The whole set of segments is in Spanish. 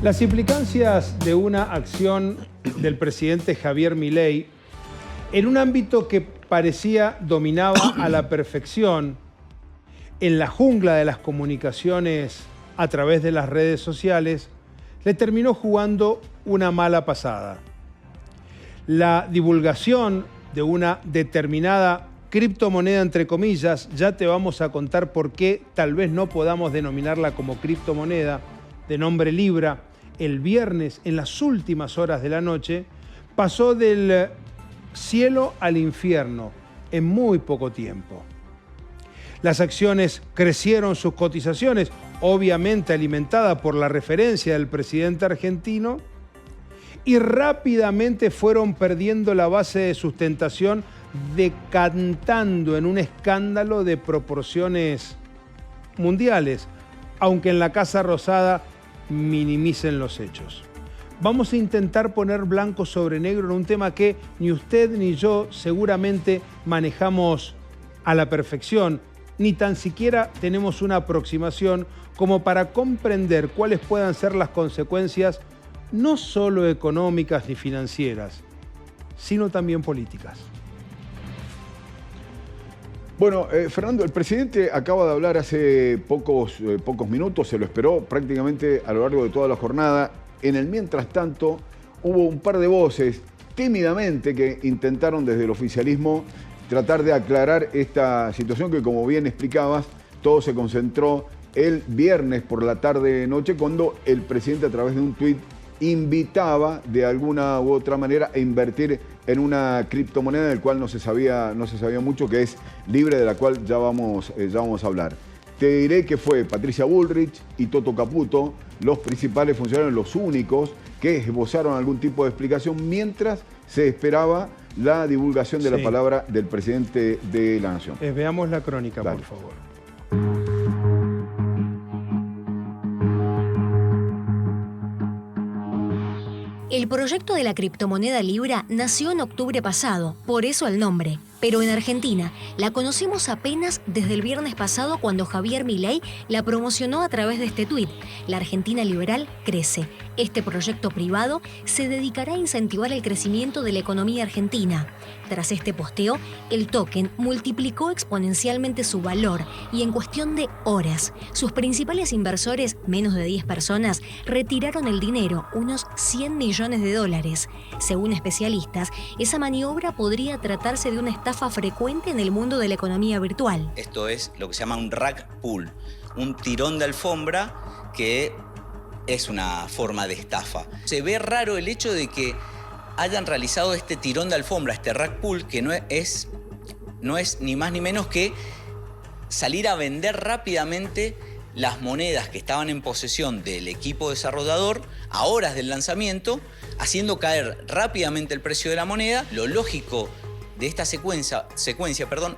Las implicancias de una acción del presidente Javier Milei en un ámbito que parecía dominaba a la perfección en la jungla de las comunicaciones a través de las redes sociales, le terminó jugando una mala pasada. La divulgación de una determinada criptomoneda, entre comillas, ya te vamos a contar por qué tal vez no podamos denominarla como criptomoneda, de nombre Libra, el viernes, en las últimas horas de la noche, pasó del cielo al infierno en muy poco tiempo. Las acciones crecieron sus cotizaciones, obviamente alimentada por la referencia del presidente argentino, y rápidamente fueron perdiendo la base de sustentación, decantando en un escándalo de proporciones mundiales, aunque en la Casa Rosada minimicen los hechos. Vamos a intentar poner blanco sobre negro en un tema que ni usted ni yo seguramente manejamos a la perfección, ni tan siquiera tenemos una aproximación como para comprender cuáles puedan ser las consecuencias no solo económicas ni financieras, sino también políticas. Bueno, Fernando, el presidente acaba de hablar hace pocos minutos, se lo esperó prácticamente a lo largo de toda la jornada. En el mientras tanto, hubo un par de voces tímidamente que intentaron desde el oficialismo tratar de aclarar esta situación que, como bien explicabas, todo se concentró el viernes por la tarde-noche cuando el presidente, a través de un tuit, invitaba de alguna u otra manera a invertir en una criptomoneda del cual no se sabía mucho, que es Libra, de la cual ya vamos a hablar. Te diré que fue Patricia Bullrich y Toto Caputo los principales funcionarios, los únicos que esbozaron algún tipo de explicación mientras se esperaba la divulgación de la palabra del presidente de la Nación. Veamos la crónica, por favor. El proyecto de la criptomoneda Libra nació en octubre pasado, por eso el nombre. Pero en Argentina la conocimos apenas desde el viernes pasado cuando Javier Milei la promocionó a través de este tuit. La Argentina liberal crece. Este proyecto privado se dedicará a incentivar el crecimiento de la economía argentina. Tras este posteo, el token multiplicó exponencialmente su valor y en cuestión de horas, sus principales inversores, menos de 10 personas, retiraron el dinero, unos 100 millones de dólares. Según especialistas, esa maniobra podría tratarse de una estafa frecuente en el mundo de la economía virtual. Esto es lo que se llama un rug pull, un tirón de alfombra que es una forma de estafa. Se ve raro el hecho de que hayan realizado este tirón de alfombra, este rug pull, que no es ni más ni menos que salir a vender rápidamente las monedas que estaban en posesión del equipo desarrollador a horas del lanzamiento, haciendo caer rápidamente el precio de la moneda. Lo lógico de esta secuencia,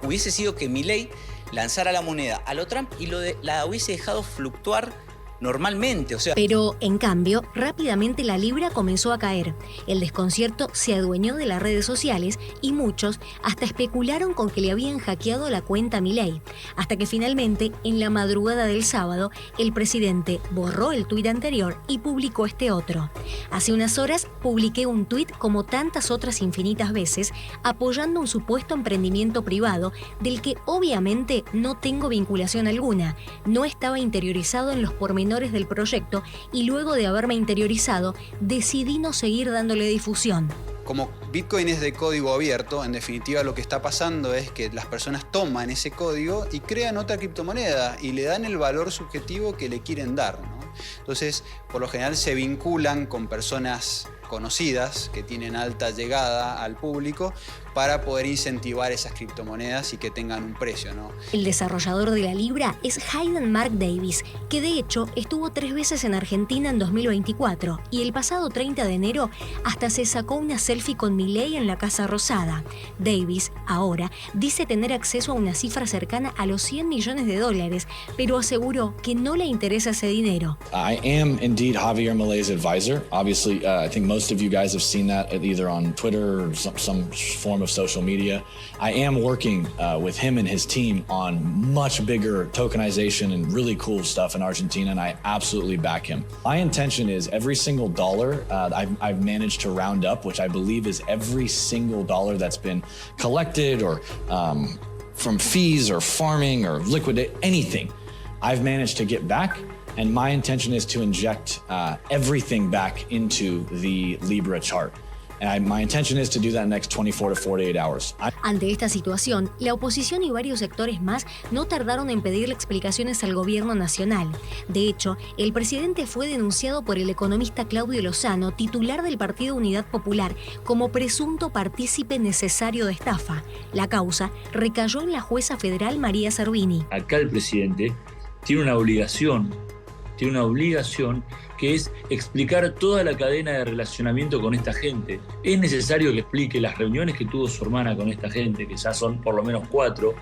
hubiese sido que Milei lanzara la moneda a lo Trump y la hubiese dejado fluctuar normalmente, Pero, en cambio, rápidamente la libra comenzó a caer. El desconcierto se adueñó de las redes sociales y muchos hasta especularon con que le habían hackeado la cuenta a Milei. Hasta que finalmente, en la madrugada del sábado, el presidente borró el tuit anterior y publicó este otro. Hace unas horas publiqué un tuit como tantas otras infinitas veces, apoyando un supuesto emprendimiento privado del que obviamente no tengo vinculación alguna. No estaba interiorizado en los pormenores del proyecto y luego de haberme interiorizado, decidí no seguir dándole difusión. Como Bitcoin es de código abierto, en definitiva lo que está pasando es que las personas toman ese código y crean otra criptomoneda y le dan el valor subjetivo que le quieren dar, ¿no? Entonces, por lo general se vinculan con personas conocidas que tienen alta llegada al público para poder incentivar esas criptomonedas y que tengan un precio, ¿no? El desarrollador de la Libra es Hayden Mark Davis, que de hecho estuvo 3 veces en Argentina en 2024 y el pasado 30 de enero hasta se sacó una selfie con Milei en la Casa Rosada. Davis, ahora, dice tener acceso a una cifra cercana a los 100 millones de dólares, pero aseguró que no le interesa ese dinero. I am indeed Javier Milei's advisor. Obviously, I think most most of you guys have seen that either on Twitter or some form of social media. I am working with him and his team on much bigger tokenization and really cool stuff in Argentina, and I absolutely back him. My intention is every single dollar I've managed to round up, which I believe is every single dollar that's been collected or from fees or farming or liquidate, anything, I've managed to get back. And my intention is to inject everything back into the Libra chart. And my intention is to do that in the next 24 to 48 hours. Ante esta situación, la oposición y varios sectores más no tardaron en pedirle explicaciones al gobierno nacional. De hecho, el presidente fue denunciado por el economista Claudio Lozano, titular del Partido Unidad Popular, como presunto partícipe necesario de estafa. La causa recayó en la jueza federal María Servini. Acá el presidente tiene una obligación que es explicar toda la cadena de relacionamiento con esta gente. Es necesario que explique las reuniones que tuvo su hermana con esta gente, que ya son por lo menos 4,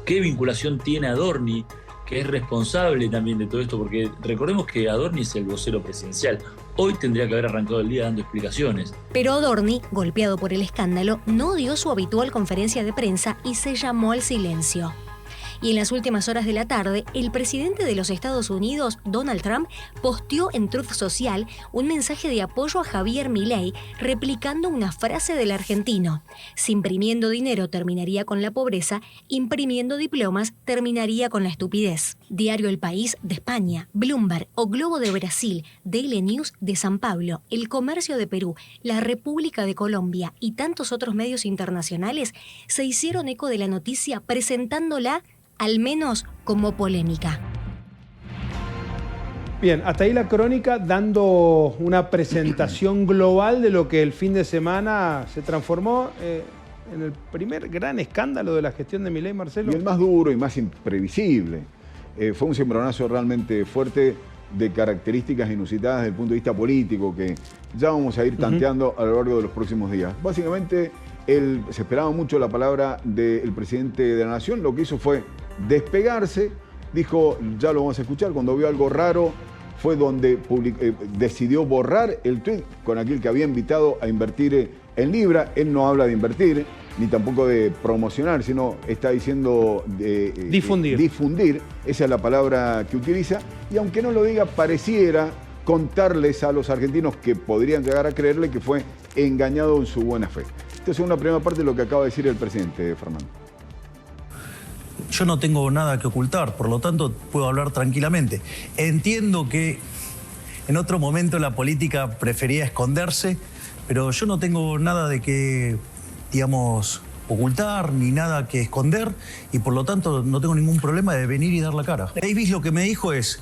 qué vinculación tiene Adorni, que es responsable también de todo esto, porque recordemos que Adorni es el vocero presidencial. Hoy tendría que haber arrancado el día dando explicaciones. Pero Adorni, golpeado por el escándalo, no dio su habitual conferencia de prensa y se llamó al silencio. Y en las últimas horas de la tarde, el presidente de los Estados Unidos, Donald Trump, posteó en Truth Social un mensaje de apoyo a Javier Milei, replicando una frase del argentino: si imprimiendo dinero terminaría con la pobreza, imprimiendo diplomas terminaría con la estupidez. Diario El País de España, Bloomberg o Globo de Brasil, Daily News de San Pablo, El Comercio de Perú, La República de Colombia y tantos otros medios internacionales se hicieron eco de la noticia presentándola al menos como polémica. Bien, hasta ahí la crónica, dando una presentación global de lo que el fin de semana se transformó en el primer gran escándalo de la gestión de Milei, Marcelo. Y el más duro y más imprevisible. Fue un cimbronazo realmente fuerte, de características inusitadas desde el punto de vista político, que ya vamos a ir tanteando a lo largo de los próximos días. Básicamente, se esperaba mucho la palabra del presidente de la Nación. Lo que hizo fue despegarse, dijo, ya lo vamos a escuchar, cuando vio algo raro fue donde decidió borrar el tuit con aquel que había invitado a invertir en Libra. Él no habla de invertir, ni tampoco de promocionar, sino está diciendo difundir. Difundir, esa es la palabra que utiliza, y aunque no lo diga, pareciera contarles a los argentinos que podrían llegar a creerle que fue engañado en su buena fe. Esta es una primera parte de lo que acaba de decir el presidente, Fernando. Yo no tengo nada que ocultar, por lo tanto puedo hablar tranquilamente. Entiendo que en otro momento la política prefería esconderse, pero yo no tengo nada de que, digamos, ocultar ni nada que esconder, y por lo tanto no tengo ningún problema de venir y dar la cara. Davis lo que me dijo es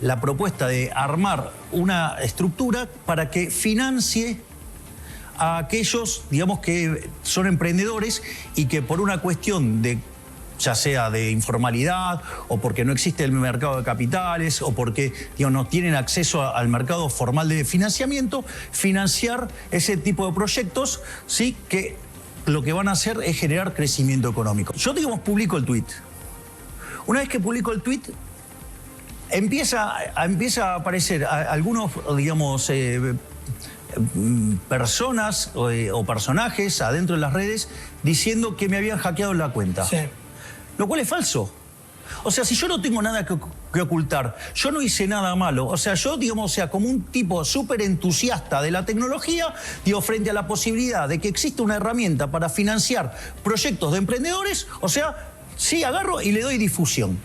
la propuesta de armar una estructura para que financie a aquellos, digamos, que son emprendedores y que por una cuestión de, ya sea de informalidad o porque no existe el mercado de capitales o porque, digamos, no tienen acceso al mercado formal de financiamiento, financiar ese tipo de proyectos, ¿sí?, que lo que van a hacer es generar crecimiento económico. Yo, digamos, publico el tuit. Una vez que publico el tuit, empieza a aparecer algunos, digamos, personas o personajes adentro de las redes diciendo que me habían hackeado la cuenta. Sí. Lo cual es falso. O sea, si yo no tengo nada que ocultar, yo no hice nada malo. O sea, yo, digamos, o sea, como un tipo súper entusiasta de la tecnología, digo, frente a la posibilidad de que exista una herramienta para financiar proyectos de emprendedores, o sea, sí, agarro y le doy difusión.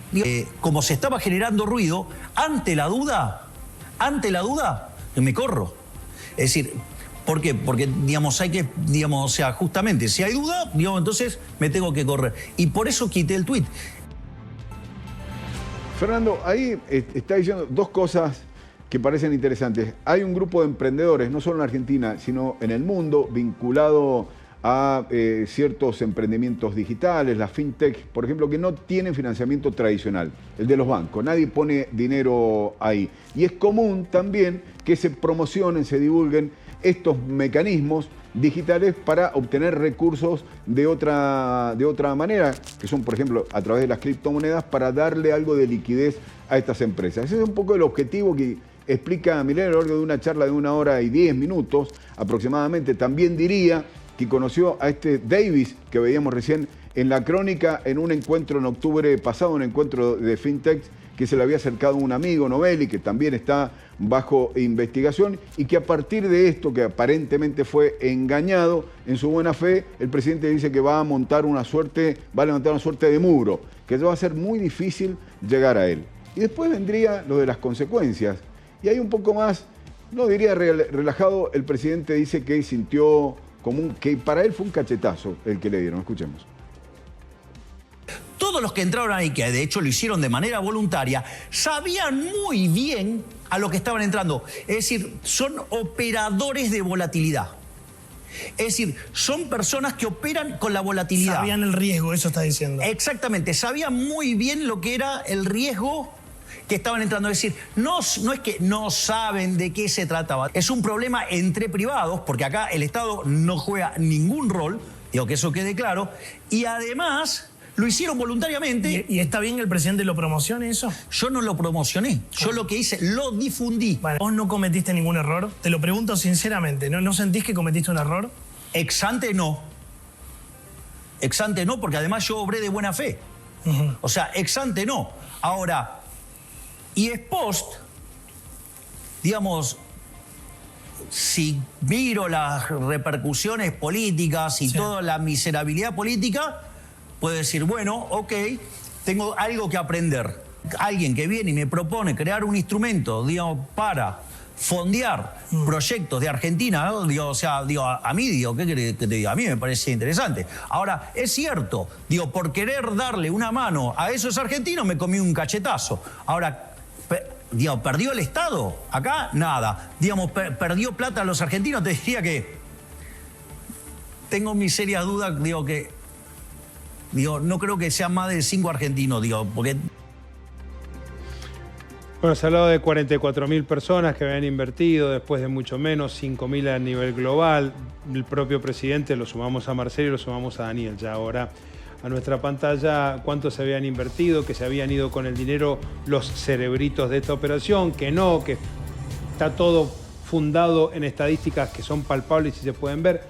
Como se estaba generando ruido, ante la duda, me corro. Es decir, ¿por qué? Porque, digamos, hay que, digamos, o sea, justamente, si hay duda, digamos, entonces me tengo que correr. Y por eso quité el tuit. Fernando, ahí está diciendo dos cosas que parecen interesantes. Hay un grupo de emprendedores, no solo en Argentina, sino en el mundo, vinculado a ciertos emprendimientos digitales, las fintech, por ejemplo, que no tienen financiamiento tradicional, el de los bancos. Nadie pone dinero ahí. Y es común también que se promocionen, se divulguen estos mecanismos digitales para obtener recursos de otra manera, que son, por ejemplo, a través de las criptomonedas, para darle algo de liquidez a estas empresas. Ese es un poco el objetivo que explica Milei a lo largo de una charla de 1 hora y 10 minutos aproximadamente. También diría que conoció a este Davis que veíamos recién en la crónica en un encuentro en octubre pasado, un encuentro de fintech que se le había acercado un amigo, Novelli, que también está bajo investigación, y que a partir de esto, que aparentemente fue engañado en su buena fe, el presidente dice que va a levantar una suerte de muro, que va a ser muy difícil llegar a él. Y después vendría lo de las consecuencias. Y hay un poco más, no diría relajado, el presidente dice que sintió que para él fue un cachetazo el que le dieron. Escuchemos. Todos los que entraron ahí, que de hecho lo hicieron de manera voluntaria, sabían muy bien a lo que estaban entrando. Es decir, son operadores de volatilidad. Es decir, son personas que operan con la volatilidad. Sabían el riesgo, eso está diciendo. Exactamente, sabían muy bien lo que era el riesgo que estaban entrando. Es decir, no es que no saben de qué se trataba. Es un problema entre privados, porque acá el Estado no juega ningún rol, digo que eso quede claro, y además lo hicieron voluntariamente. ¿Y está bien que el presidente lo promocione eso? Yo no lo promocioné, yo lo que hice, lo difundí. Bueno, ¿vos no cometiste ningún error? Te lo pregunto sinceramente, ¿no sentís que cometiste un error? Ex ante no. Ex ante no, porque además yo obré de buena fe. O sea, ex ante no. Ahora, y ex post, digamos, si miro las repercusiones políticas y toda la miserabilidad política, puedo decir, bueno, ok, tengo algo que aprender. Alguien que viene y me propone crear un instrumento, digamos, para fondear proyectos de Argentina, ¿no? Digo, o sea, digo, a mí, digo, ¿qué querés que te diga? A mí me parece interesante. Ahora, es cierto, digo, por querer darle una mano a esos argentinos me comí un cachetazo. Ahora, digo, ¿perdió el Estado? Acá, nada. Digamos, ¿perdió plata a los argentinos? Te diría que tengo mis serias dudas, digo, que no creo que sean más de 5 argentinos, digo, porque... Bueno, se ha hablado de 44.000 personas que habían invertido, después de mucho menos, 5.000 a nivel global. El propio presidente, lo sumamos a Marcelo y lo sumamos a Daniel. Ya ahora a nuestra pantalla cuántos se habían invertido, que se habían ido con el dinero los cerebritos de esta operación, que no, que está todo fundado en estadísticas que son palpables y se pueden ver.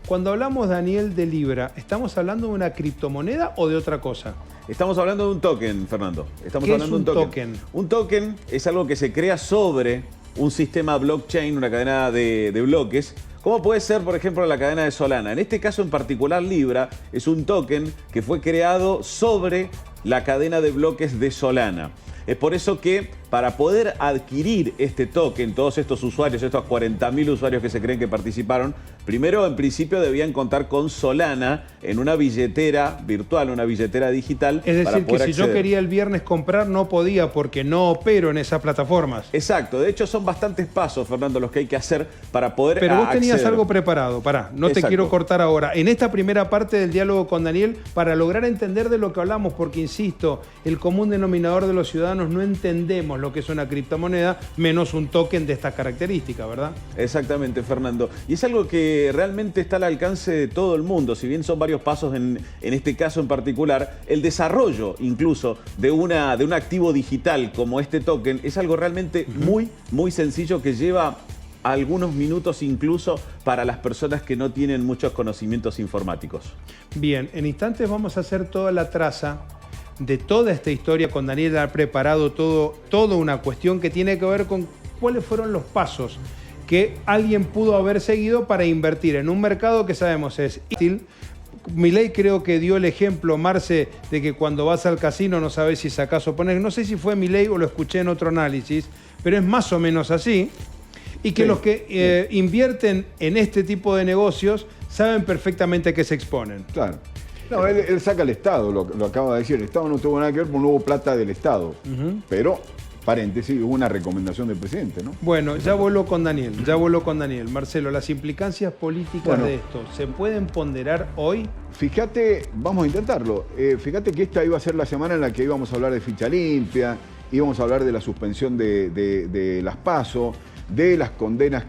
Cuando hablamos, Daniel, de Libra, ¿estamos hablando de una criptomoneda o de otra cosa? Estamos hablando de un token, Fernando. ¿Qué es un token? Un token es algo que se crea sobre un sistema blockchain, una cadena de bloques, como puede ser, por ejemplo, la cadena de Solana. En este caso en particular, Libra es un token que fue creado sobre la cadena de bloques de Solana. Es por eso que para poder adquirir este token, todos estos usuarios, estos 40.000 usuarios que se creen que participaron, primero en principio debían contar con Solana en una billetera virtual, una billetera digital. Es decir, para poder que si yo quería el viernes comprar no podía porque no opero en esas plataformas. Exacto, de hecho son bastantes pasos, Fernando, los que hay que hacer para poder Pero vos tenías acceder. algo preparado, pará, no Exacto. te quiero cortar ahora. En esta primera parte del diálogo con Daniel, para lograr entender de lo que hablamos, porque insisto, el común denominador de los ciudadanos no entendemos lo que es una criptomoneda, menos un token de estas características, ¿verdad? Exactamente, Fernando. Y es algo que realmente está al alcance de todo el mundo, si bien son varios pasos en este caso en particular, el desarrollo incluso de un activo digital como este token es algo realmente muy sencillo que lleva algunos minutos incluso para las personas que no tienen muchos conocimientos informáticos. Bien, en instantes vamos a hacer toda la traza de toda esta historia. Con Daniel ha preparado toda una cuestión que tiene que ver con cuáles fueron los pasos que alguien pudo haber seguido para invertir en un mercado que sabemos es útil. Milei creo que dio el ejemplo, Marce, de que cuando vas al casino no sabes si sacás o pones. No sé si fue Milei o lo escuché en otro análisis, pero es más o menos así. Y que los que invierten en este tipo de negocios saben perfectamente a qué se exponen. Claro. No, él saca al Estado, lo acaba de decir. El Estado no tuvo nada que ver porque no hubo plata del Estado. Pero, paréntesis, hubo una recomendación del presidente, ¿no? Bueno, ya voló con Daniel. Marcelo, las implicancias políticas de esto, ¿se pueden ponderar hoy? Fíjate, vamos a intentarlo. Fíjate que esta iba a ser la semana en la que íbamos a hablar de ficha limpia, íbamos a hablar de la suspensión de las PASO, de las condenas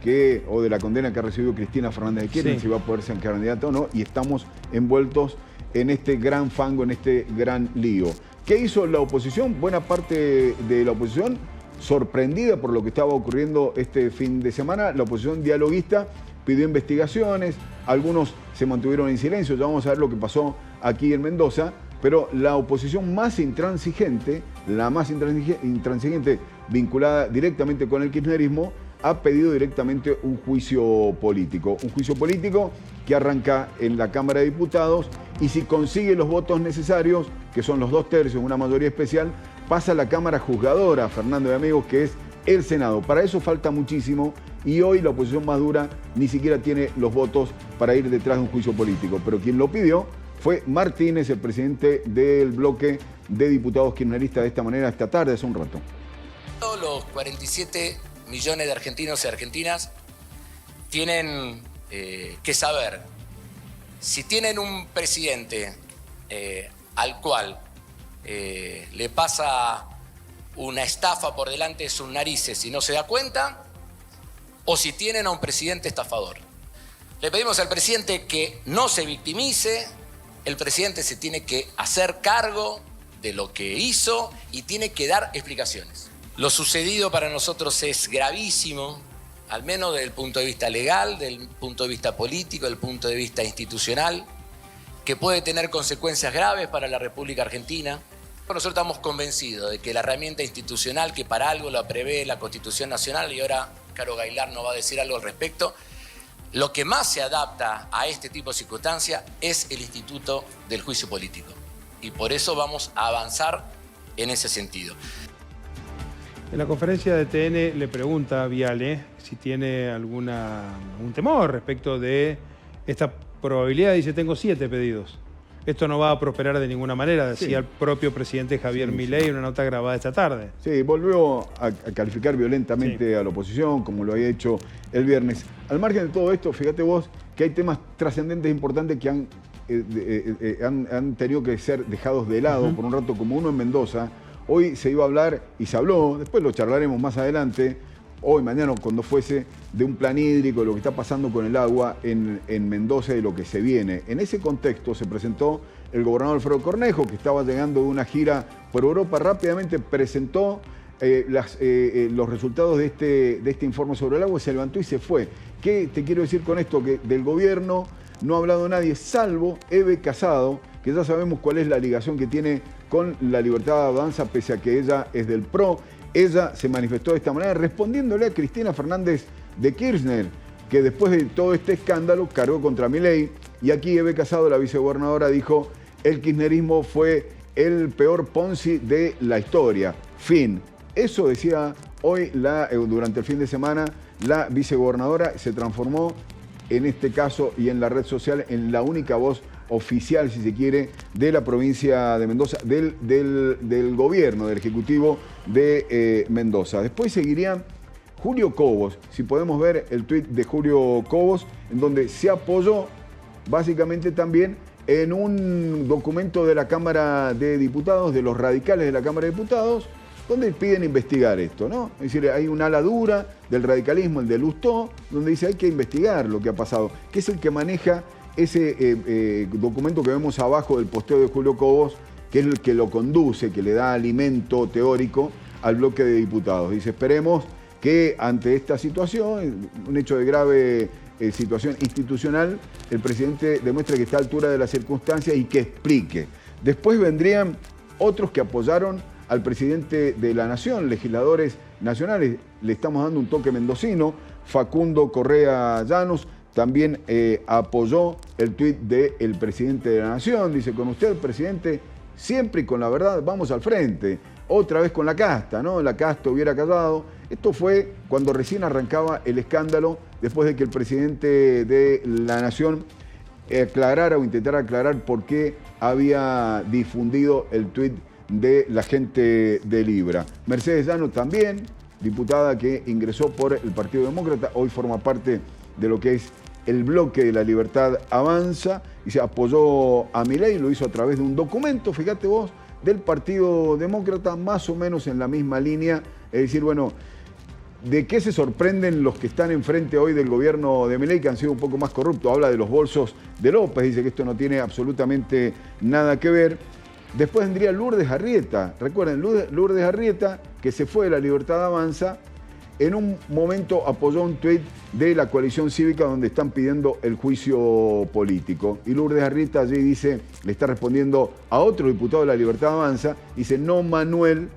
o de la condena que ha recibido Cristina Fernández de Kirchner, si va a poder ser candidata o no, y estamos envueltos en este gran fango, en este gran lío. ¿Qué hizo la oposición? Buena parte de la oposición sorprendida por lo que estaba ocurriendo este fin de semana. La oposición dialoguista pidió investigaciones, algunos se mantuvieron en silencio, ya vamos a ver lo que pasó aquí en Mendoza, pero la oposición más intransigente, vinculada directamente con el kirchnerismo, ha pedido directamente un juicio político. Un juicio político que arranca en la Cámara de Diputados y si consigue los votos necesarios, que son los 2/3, una mayoría especial, pasa a la Cámara Juzgadora, Fernando y amigos, que es el Senado. Para eso falta muchísimo y hoy la oposición más dura ni siquiera tiene los votos para ir detrás de un juicio político. Pero quien lo pidió fue Martínez, el presidente del bloque de diputados kirchneristas, de esta manera esta tarde, hace un rato. Todos los 47 millones de argentinos y argentinas tienen que saber si tienen un presidente al cual le pasa una estafa por delante de sus narices y no se da cuenta, o si tienen a un presidente estafador. Le pedimos al presidente que no se victimice, el presidente se tiene que hacer cargo de lo que hizo y tiene que dar explicaciones. Lo sucedido para nosotros es gravísimo, al menos desde el punto de vista legal, del punto de vista político, del punto de vista institucional, que puede tener consecuencias graves para la República Argentina. Nosotros estamos convencidos de que la herramienta institucional, que para algo la prevé la Constitución Nacional, y ahora Caro Gailar nos va a decir algo al respecto, lo que más se adapta a este tipo de circunstancias es el instituto del juicio político. Y por eso vamos a avanzar en ese sentido. En la conferencia de TN le pregunta a Viale si tiene algún temor respecto de esta probabilidad. Dice, tengo 7 pedidos. Esto no va a prosperar de ninguna manera, decía el propio presidente Javier Milei en una nota grabada esta tarde. Sí, volvió a calificar violentamente a la oposición, como lo había hecho el viernes. Al margen de todo esto, fíjate vos que hay temas trascendentes importantes que han tenido que ser dejados de lado por un rato, como uno en Mendoza. Hoy se iba a hablar, y se habló, después lo charlaremos más adelante, hoy, mañana, cuando fuese, de un plan hídrico, de lo que está pasando con el agua en Mendoza y de lo que se viene. En ese contexto se presentó el gobernador Alfredo Cornejo, que estaba llegando de una gira por Europa, rápidamente presentó los resultados de este informe sobre el agua, se levantó y se fue. ¿Qué te quiero decir con esto? Que del gobierno no ha hablado nadie, salvo Eve Casado, que ya sabemos cuál es la ligación que tiene con la Libertad Avanza, pese a que ella es del PRO. Ella se manifestó de esta manera, respondiéndole a Cristina Fernández de Kirchner, que después de todo este escándalo cargó contra Milei. Y aquí Eve Casado, la vicegobernadora, dijo: el kirchnerismo fue el peor Ponzi de la historia. Fin. Eso decía hoy, durante el fin de semana, la vicegobernadora. Se transformó, en este caso y en la red social, en la única voz oficial, si se quiere, de la provincia de Mendoza, del gobierno, del Ejecutivo de Mendoza. Después seguiría Julio Cobos, si podemos ver el tuit de Julio Cobos, en donde se apoyó básicamente también en un documento de la Cámara de Diputados, de los radicales de la Cámara de Diputados, donde piden investigar esto, ¿no? Es decir, hay un ala dura del radicalismo, el de Lustó, donde dice hay que investigar lo que ha pasado, que es el que maneja ese documento que vemos abajo del posteo de Julio Cobos, que es el que lo conduce, que le da alimento teórico al bloque de diputados. Dice, esperemos que ante esta situación, un hecho de grave situación institucional, el presidente demuestre que está a altura de las circunstancias y que explique. Después vendrían otros que apoyaron al presidente de la Nación, legisladores nacionales. Le estamos dando un toque mendocino. Facundo Correa Llanos también apoyó el tuit del presidente de la Nación. Dice, con usted, presidente, siempre y con la verdad, vamos al frente. Otra vez con la casta, ¿no? La casta hubiera callado. Esto fue cuando recién arrancaba el escándalo, después de que el presidente de la Nación aclarara o intentara aclarar por qué había difundido el tuit de la gente de Libra. Mercedes Llano también, diputada que ingresó por el Partido Demócrata, hoy forma parte de lo que es el bloque de la Libertad Avanza y se apoyó a Milei, lo hizo a través de un documento, fíjate vos, del Partido Demócrata, más o menos en la misma línea, es decir, bueno, ¿de qué se sorprenden los que están enfrente hoy del gobierno de Milei, que han sido un poco más corruptos? Habla de los bolsos de López, dice que esto no tiene absolutamente nada que ver. Después vendría Lourdes Arrieta. Recuerden, Lourdes Arrieta, que se fue de la Libertad Avanza, en un momento apoyó un tuit de la coalición cívica donde están pidiendo el juicio político. Y Lourdes Arrieta allí dice, le está respondiendo a otro diputado de la Libertad Avanza, dice, no, Manuel,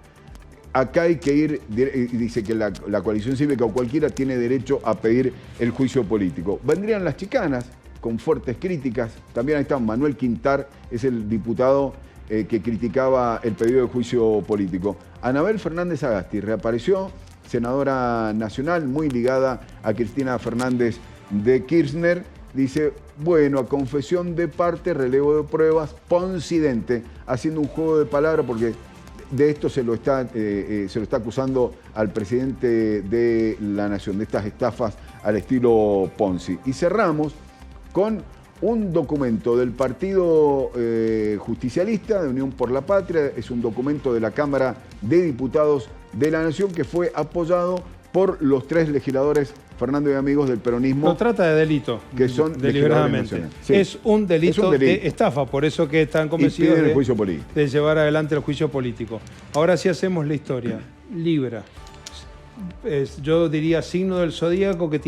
acá hay que ir, y dice que la coalición cívica o cualquiera tiene derecho a pedir el juicio político. Vendrían las chicanas con fuertes críticas. También ahí está Manuel Quintar, es el diputado que criticaba el pedido de juicio político. Anabel Fernández Agasti reapareció, senadora nacional, muy ligada a Cristina Fernández de Kirchner. Dice, bueno, a confesión de parte, relevo de pruebas, poncidente, haciendo un juego de palabras porque de esto se lo está acusando al presidente de la Nación, de estas estafas al estilo Ponzi. Y cerramos con un documento del Partido Justicialista de Unión por la Patria, es un documento de la Cámara de Diputados de la Nación que fue apoyado por los 3 legisladores, Fernando y amigos del peronismo. No trata de delito, que son deliberadamente. Sí. Es un delito de estafa, por eso que están convencidos el juicio político, de llevar adelante el juicio político. Ahora sí hacemos la historia. Libra. Yo diría signo del zodíaco que tiene